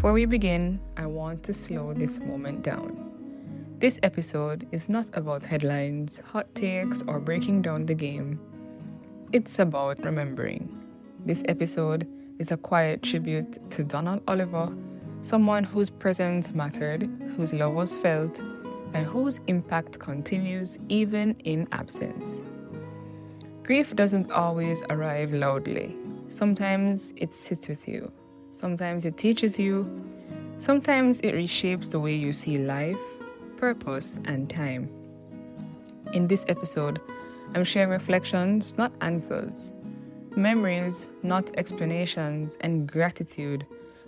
Before we begin, I want to slow this moment down. This episode is not about headlines, hot takes, or breaking down the game. It's about remembering. This episode is a quiet tribute to Donald Oliver, someone whose presence mattered, whose love was felt, and whose impact continues even in absence. Grief doesn't always arrive loudly. Sometimes it sits with you. Sometimes it teaches you. Sometimes it reshapes the way you see life, purpose, and time. In this episode, I'm sharing reflections, not answers, memories, not explanations, and gratitude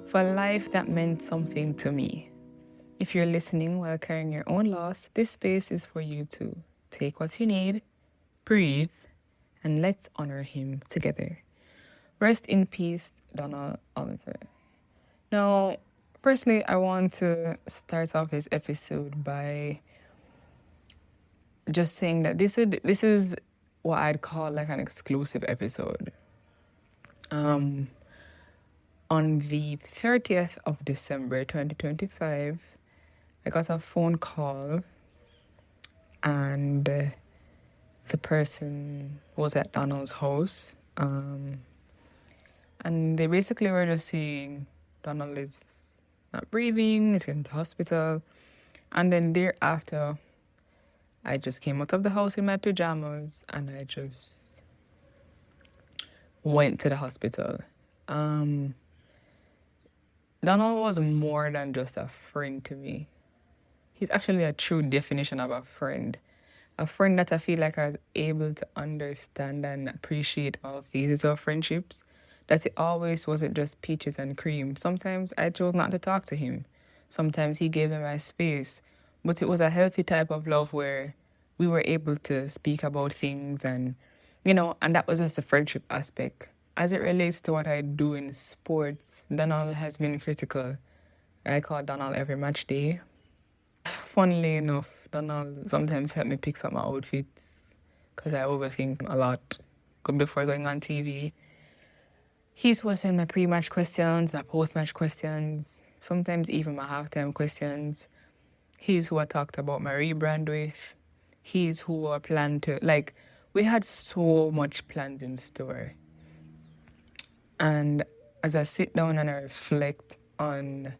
for a life that meant something to me. If you're listening while carrying your own loss, this space is for you too. Take what you need, breathe, and let's honor him together. Rest in peace, Donald Oliver. Now, personally, I want to start off this episode by just saying that this is what I'd call like an exclusive episode. On the 30th of December 2025, I got a phone call and the person was at Donald's house. And they basically were just saying Donald is not breathing, he's in the hospital. And then thereafter, I just came out of the house in my pajamas and I just went to the hospital. Donald was more than just a friend to me. He's actually a true definition of a friend. A friend that I feel like I was able to understand and appreciate all phases of friendships. That it always wasn't just peaches and cream. Sometimes I chose not to talk to him. Sometimes he gave me my space. But it was a healthy type of love where we were able to speak about things and that was just the friendship aspect. As it relates to what I do in sports, Donald has been critical. I call Donald every match day. Funnily enough, Donald sometimes help me pick up my outfits because I overthink a lot before going on TV. He's was in my pre-match questions, my post-match questions, sometimes even my halftime questions. He's who I talked about my rebrand with. He's who I planned to, we had so much planned in store. And as I sit down and I reflect on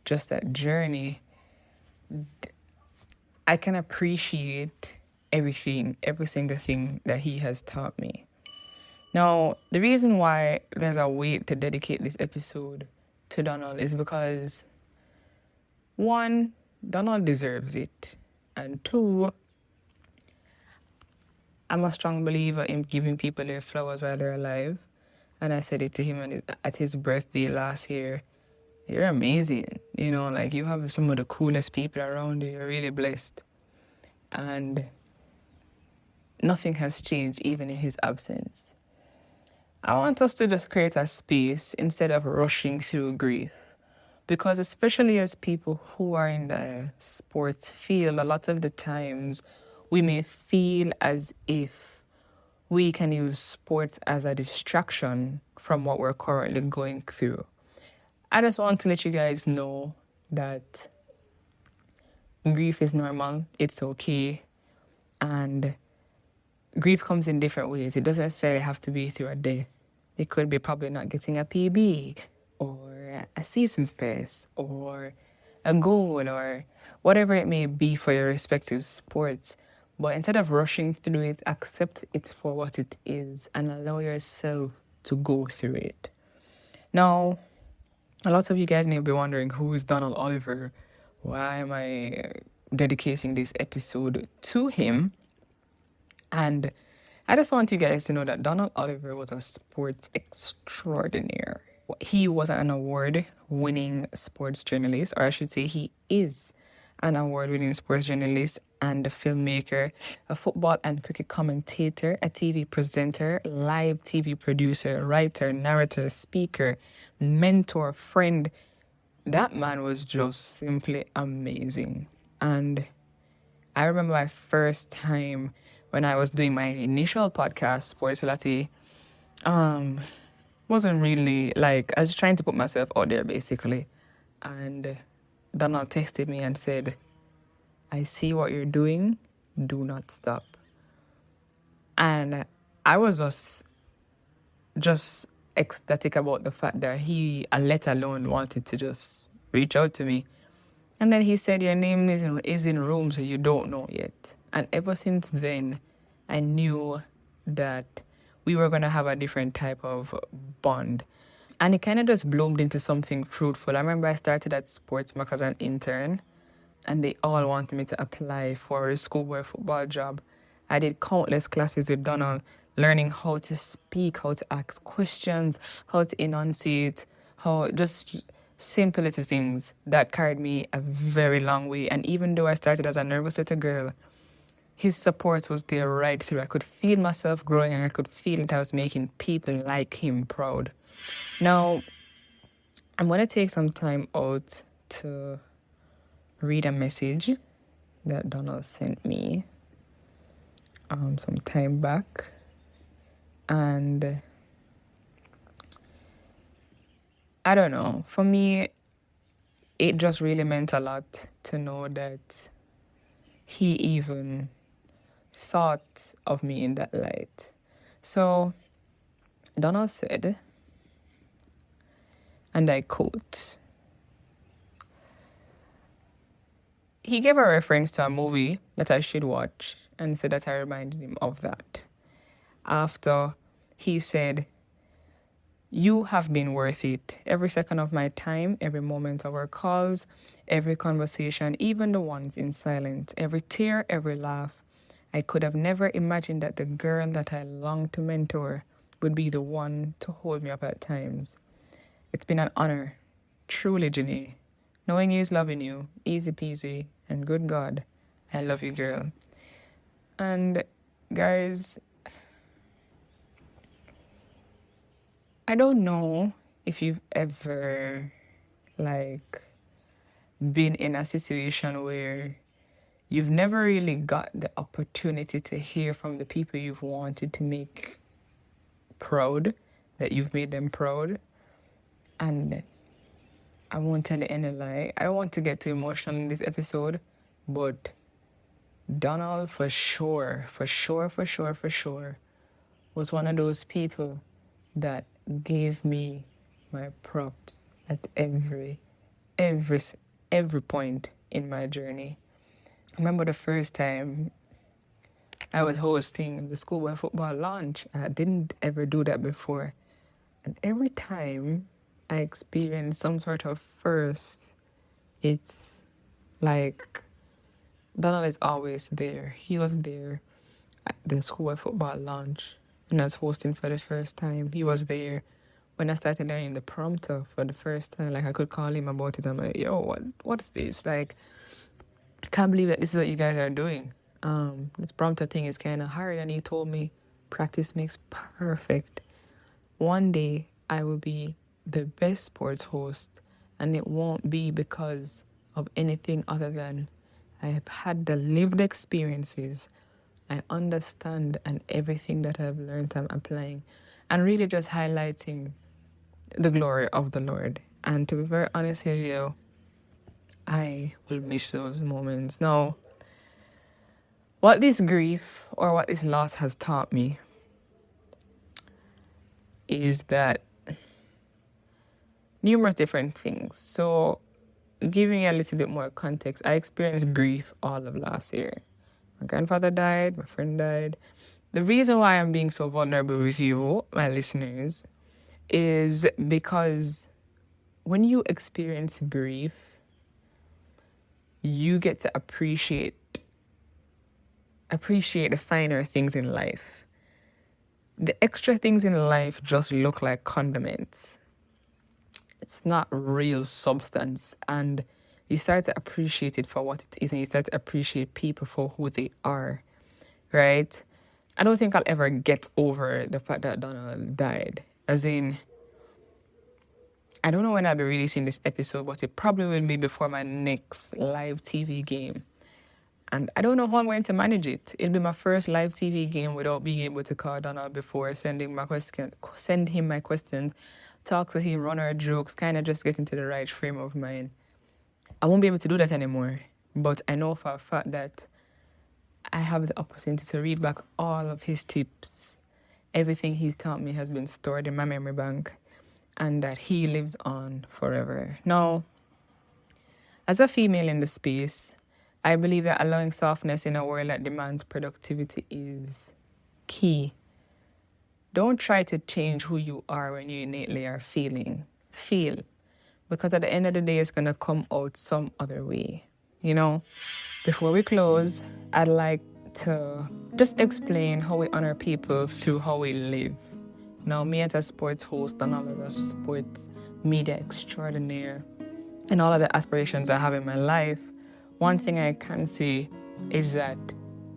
just that journey, I can appreciate every single thing that he has taught me. Now, the reason why there's a weight to dedicate this episode to Donald is because, one, Donald deserves it. And two, I'm a strong believer in giving people their flowers while they're alive. And I said it to him at his birthday last year. You're amazing. You have some of the coolest people around you. You're really blessed. And nothing has changed even in his absence. I want us to just create a space instead of rushing through grief. Because especially as people who are in the sports field, a lot of the times we may feel as if we can use sports as a distraction from what we're currently going through. I just want to let you guys know that grief is normal, it's okay, and grief comes in different ways. It doesn't necessarily have to be through a day. It could be probably not getting a PB or a season's pass or a goal or whatever it may be for your respective sports. But instead of rushing through it, accept it for what it is and allow yourself to go through it. Now, a lot of you guys may be wondering, who is Donald Oliver? Why am I dedicating this episode to him? And I just want you guys to know that Donald Oliver was a sports extraordinaire. He was an award-winning sports journalist, or I should say he is an award-winning sports journalist and a filmmaker, a football and cricket commentator, a TV presenter, live TV producer, writer, narrator, speaker, mentor, friend. That man was just simply amazing. And I remember my first time when I was doing my initial podcast, Sports Latte, wasn't really I was trying to put myself out there basically. and Donald texted me and said, I see what you're doing. Do not stop. And I was just ecstatic about the fact that he, let alone, wanted to just reach out to me. And then he said, your name is in rooms that you don't know yet. And ever since then, I knew that we were going to have a different type of bond. And it kind of just bloomed into something fruitful. I remember I started at Sportsmark as an intern, and they all wanted me to apply for a schoolboy football job. I did countless classes with Donald, learning how to speak, how to ask questions, how to enunciate, how just simple little things that carried me a very long way. And even though I started as a nervous little girl, his support was there right through. I could feel myself growing, and I could feel that I was making people like him proud. Now, I'm going to take some time out to read a message that Donald sent me some time back. And I don't know, for me, it just really meant a lot to know that he even thought of me in that light. So Donald said, and I quote, he gave a reference to a movie that I should watch and said that I reminded him of that. After he said, you have been worth it. Every second of my time, every moment of our calls, every conversation, even the ones in silence, every tear, every laugh. I could have never imagined that the girl that I longed to mentor would be the one to hold me up at times. It's been an honor, truly, Janae. Knowing you is loving you, easy peasy, and good God, I love you, girl. And guys, I don't know if you've ever, been in a situation where you've never really got the opportunity to hear from the people you've wanted to make proud, that you've made them proud. And I won't tell you any lie. I don't want to get too emotional in this episode, but Donald for sure, was one of those people that gave me my props at every point in my journey. I remember the first time I was hosting the schoolboy football launch. I didn't ever do that before. And every time I experience some sort of first, it's like Donald is always there. He was there at the schoolboy football launch when I was hosting for the first time. He was there when I started learning the prompter for the first time. I could call him about it. I'm like, yo, what's this? I can't believe that this is what you guys are doing. This prompter thing is kind of hard. And he told me, practice makes perfect. One day I will be the best sports host, and it won't be because of anything other than I have had the lived experiences. I understand, and everything that I've learned I'm applying, and really just highlighting the glory of the Lord. And to be very honest with you, I will miss those moments. Now, what this grief or what this loss has taught me is that numerous different things. So, giving you a little bit more context, I experienced grief all of last year. My grandfather died, my friend died. The reason why I'm being so vulnerable with you, my listeners, is because when you experience grief, you get to appreciate the finer things in life. The extra things in life just look like condiments. It's not real substance, and you start to appreciate it for what it is, and you start to appreciate people for who they are, right? I don't think I'll ever get over the fact that Donald died. As in, I don't know when I'll be releasing this episode, but it probably will be before my next live TV game. And I don't know how I'm going to manage it. It'll be my first live TV game without being able to call Donald before, send him my questions, talk to him, run our jokes, kind of just get into the right frame of mind. I won't be able to do that anymore. But I know for a fact that I have the opportunity to read back all of his tips. Everything he's taught me has been stored in my memory bank, and that he lives on forever. Now, as a female in the space, I believe that allowing softness in a world that demands productivity is key. Don't try to change who you are when you innately are feeling. Feel. Because at the end of the day, it's going to come out some other way. You know? Before we close, I'd like to just explain how we honor people through how we live. Now, me as a sports host and all of the sports media extraordinaire and all of the aspirations I have in my life, one thing I can say is that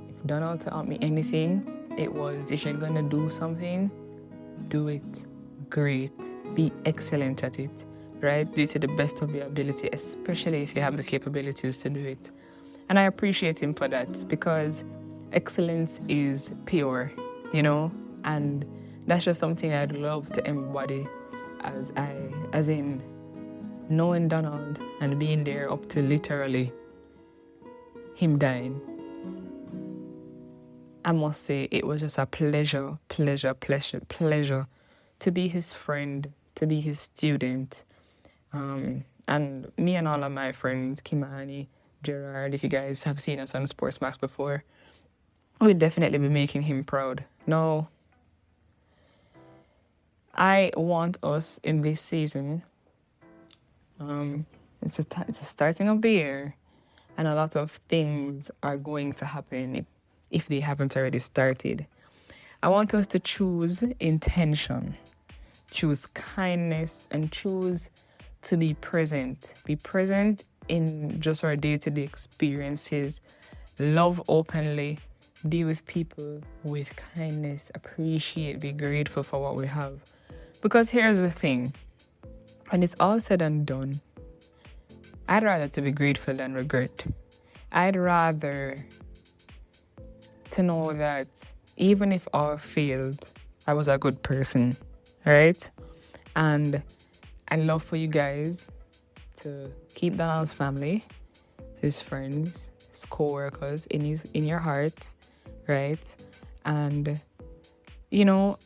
if Donald taught me anything, it was if you're gonna do something, do it great. Be excellent at it, right? Do it to the best of your ability, especially if you have the capabilities to do it. And I appreciate him for that because excellence is pure, you know? And that's just something I'd love to embody as in knowing Donald and being there up to literally him dying. I must say it was just a pleasure to be his friend, to be his student. And me and all of my friends, Kimani, Gerard, if you guys have seen us on Sports Max before, we'd definitely be making him proud. Now, I want us in this season, it's a starting of the year, and a lot of things are going to happen if they haven't already started. I want us to choose intention, choose kindness, and choose to be present. Be present in just our day-to-day experiences. Love openly. Deal with people with kindness. Appreciate, be grateful for what we have. Because here's the thing. When it's all said and done, I'd rather to be grateful than regret. I'd rather to know that even if all failed, I was a good person, right? And I'd love for you guys to keep Donald's family, his friends, his co-workers in your heart, right? And, you know,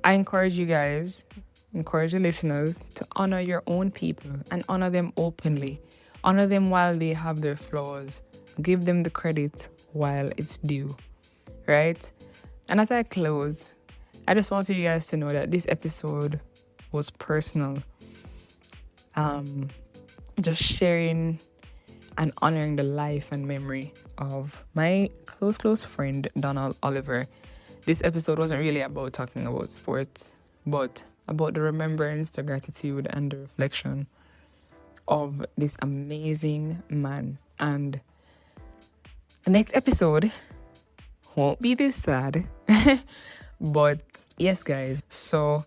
I encourage the listeners to honor your own people and honor them openly. Honor them while they have their flaws. Give them the credit while it's due, right? And as I close, I just want you guys to know that this episode was personal. Just sharing and honoring the life and memory of my close friend, Donald Oliver. This episode wasn't really about talking about sports, but about the remembrance, the gratitude, and the reflection of this amazing man. And the next episode won't be this sad. But yes, guys. So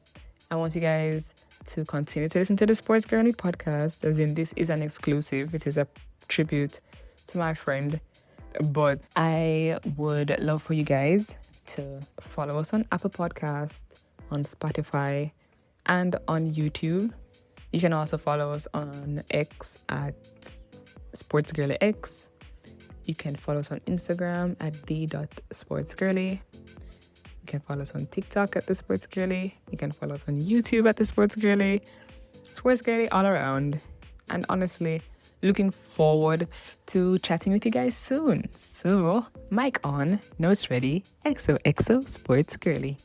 I want you guys to continue to listen to the Sports Girly podcast, as in this is an exclusive. It is a tribute to my friend. But I would love for you guys to follow us on Apple Podcasts, on Spotify, and on YouTube. You can also follow us on X at SportsGirlyX. You can follow us on Instagram at the.sportsgirly. You can follow us on TikTok at the Sports Girly. You can follow us on YouTube at the Sports Girly. Sports Girly all around. And honestly, looking forward to chatting with you guys soon. So, mic on, nose ready, XOXO Sports Girly.